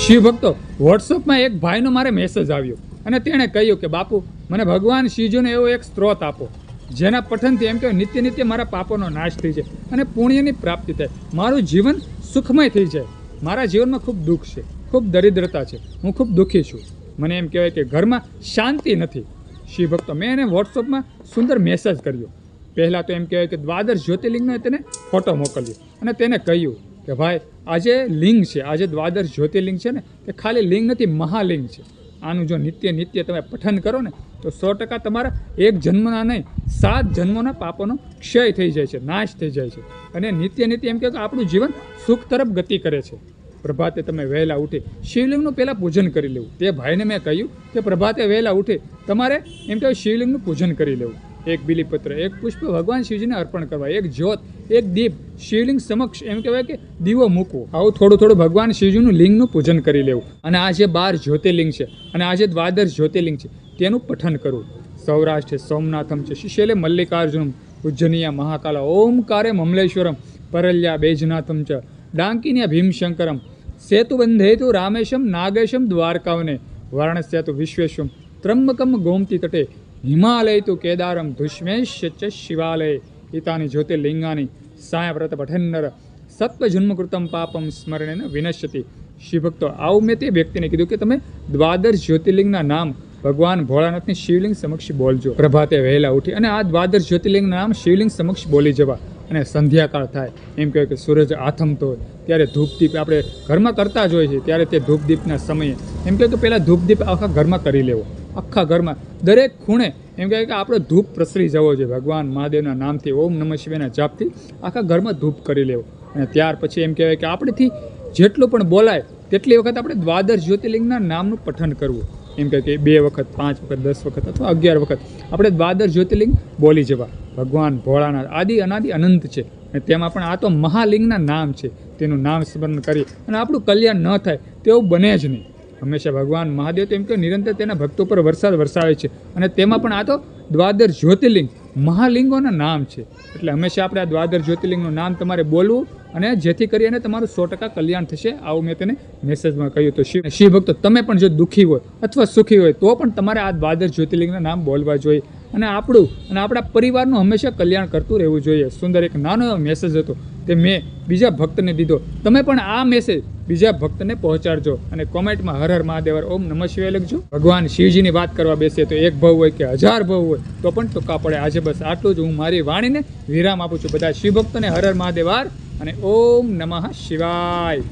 શિવ ભક્તો, વોટ્સઅપમાં એક ભાઈનો મારે મેસેજ આવ્યો અને તેણે કહ્યું કે બાપુ, મને ભગવાન શિવજીનો એવો એક સ્ત્રોત આપો જેના પઠનથી એમ કહેવાય નિત્ય નિત્ય મારા પાપોનો નાશ થઈ જાય અને પુણ્યની પ્રાપ્તિ થાય, મારું જીવન સુખમય થઈ જાય. મારા જીવનમાં ખૂબ દુઃખ છે, ખૂબ દરિદ્રતા છે, હું ખૂબ દુઃખી છું, મને એમ કહેવાય કે ઘરમાં શાંતિ નથી. શિવ ભક્તો, મેં એને વોટ્સઅપમાં સુંદર મેસેજ કર્યો. પહેલાં તો એમ કહેવાય કે દ્વાદશ જ્યોતિર્લિંગનો તેને ફોટો મોકલ્યો અને તેને કહ્યું કે ભાઈ, આજે લિંગ છે, આજે દ્વાદશ જ્યોતિર્લિંગ છે ને, તે ખાલી લિંગ નથી, મહાલિંગ છે. આનું જો નિત્ય નિત્ય તમે પઠન કરો ને તો 100% તમારા એક જન્મના નહીં 7 જન્મોના પાપોનો ક્ષય થઈ જાય છે, નાશ થઈ જાય છે. અને નિત્ય નિત્ય એમ કહે કે આપણું જીવન સુખ તરફ ગતિ કરે છે. પ્રભાતે તમે વહેલા ઉઠી શિવલિંગનું પહેલાં પૂજન કરી લેવું. તે ભાઈને મેં કહ્યું કે પ્રભાતે વહેલા ઉઠી તમારે એમ કહેવાય શિવલિંગનું પૂજન કરી લેવું. એક બીલીપત્ર, એક પુષ્પ ભગવાન શિવજીને અર્પણ કરવા, એક જ્યોત, એક દીપ શિવલિંગ સમક્ષ એમ કહેવાય કે દીવો મૂકવો. આવું થોડું થોડું ભગવાન શિવજીનું લિંગનું પૂજન કરી લેવું. અને આ જે 12 જ્યોતિર્લિંગ છે અને આ જે દ્વાદશ જ્યોતિર્લિંગ છે તેનું પઠન કરવું. સૌરાષ્ટ્ર સોમનાથમ છે, શિશેલે મલ્લિકાર્જુનમ, ઉજ્જનિયા મહાકાલા, ઓમકારે મમલેશ્વરમ, પરલ્યા બેજનાથમ ચ, ડાંકિન્યા ભીમશંકરમ, સેતુબંધેતુ રામેશમ નાગેશમ દ્વારકાવને, વારાણસ્યાતુ વિશ્વેશ્વમ, ત્રંબકમ ગોમતી તટે, હિમાલય તુ કેદારમ, ધુષ્મેશ ચ શિવાલય, ઈતાની જ્યોતિર્લિંગાની સાયવ્રત પઠન્નર સત્વજન્મકૃતમ પાપમ સ્મરણેન વિનશ્યતિ. શિવભક્તો, આવું મેં તે વ્યક્તિને કીધું કે તમે દ્વાદશ જ્યોતિર્લિંગના નામ ભગવાન ભોળાનાથની શિવલિંગ સમક્ષ બોલજો. પ્રભાતે વહેલા ઉઠી અને આ દ્વાદશ જ્યોતિર્લિંગના નામ શિવલિંગ સમક્ષ બોલી જવા. અને સંધ્યાકાળ થાય એમ કહેવાય કે સૂરજ આથમતો હોય ત્યારે ધૂપદીપ આપણે ઘરમાં કરતા જ હોય છે, ત્યારે તે ધૂપદીપના સમયે એમ કહેવાય કે પહેલાં ધૂપદીપ આખા ઘરમાં કરી લેવો. આખા ઘરમાં દરેક ખૂણે એમ કહેવાય કે આપણો ધૂપ પ્રસરી જવો જોઈએ. ભગવાન મહાદેવના નામથી ઓમ નમઃ શિવાયના જાપથી આખા ઘરમાં ધૂપ કરી લેવો. અને ત્યાર પછી એમ કહેવાય કે આપણેથી જેટલું પણ બોલાય તેટલી વખત આપણે દ્વાદશ જ્યોતિર્લિંગના નામનું પઠન કરવું. એમ કહે કે 2 વખત, 5 વખત, 10 વખત અથવા 11 વખત આપણે દ્વાદશ જ્યોતિર્લિંગ બોલી જવા. ભગવાન ભોળાનાથ આદિ અનાદિ અનંત છે અને તેમાં પણ આ તો મહાલિંગના નામ છે, તેનું નામ સ્મરણ કરી અને આપણું કલ્યાણ ન થાય તેવું બને જ નહીં. હંમેશા ભગવાન મહાદેવ તો એમ કે નિરંતર તેના ભક્તો પર વરસાદ વરસાવે છે અને તેમાં પણ આ તો દ્વાદશ જ્યોતિર્લિંગ મહાલિંગોના નામ છે. એટલે હંમેશા આપણે આ દ્વાદશ જ્યોતિર્લિંગનું નામ તમારે બોલવું અને જેથી કરીને તમારું 100% કલ્યાણ થશે. આવું મેં તેને મેસેજમાં કહ્યું. તો શિવ ભક્તો, તમે પણ જો દુઃખી હોય અથવા સુખી હોય તો પણ તમારે આ દ્વાદશ જ્યોતિર્લિંગના નામ બોલવા જોઈએ અને આપણું અને આપણા પરિવારનું હંમેશા કલ્યાણ કરતું રહેવું જોઈએ. સુંદર એક નાનો એવો મેસેજ હતો તે મેં બીજા ભક્તને દીધો. તમે પણ આ મેસેજ બીજા ભક્તને પહોંચાડજો અને કોમેન્ટમાં હર હર મહાદેવ, ઓમ નમઃ શિવાય લખજો. ભગવાન શિવજીની વાત કરવા બેસીએ તો 1 ભવ હોય કે 1000 ભવ હોય તો પણ ટૂંકા પડે. આજે બસ આટલું જ હું મારી વાણીને વિરામ આપું છું. બધા શિવ ભક્તોને હર હર મહાદેવ અને ઓમ નમઃ શિવાય.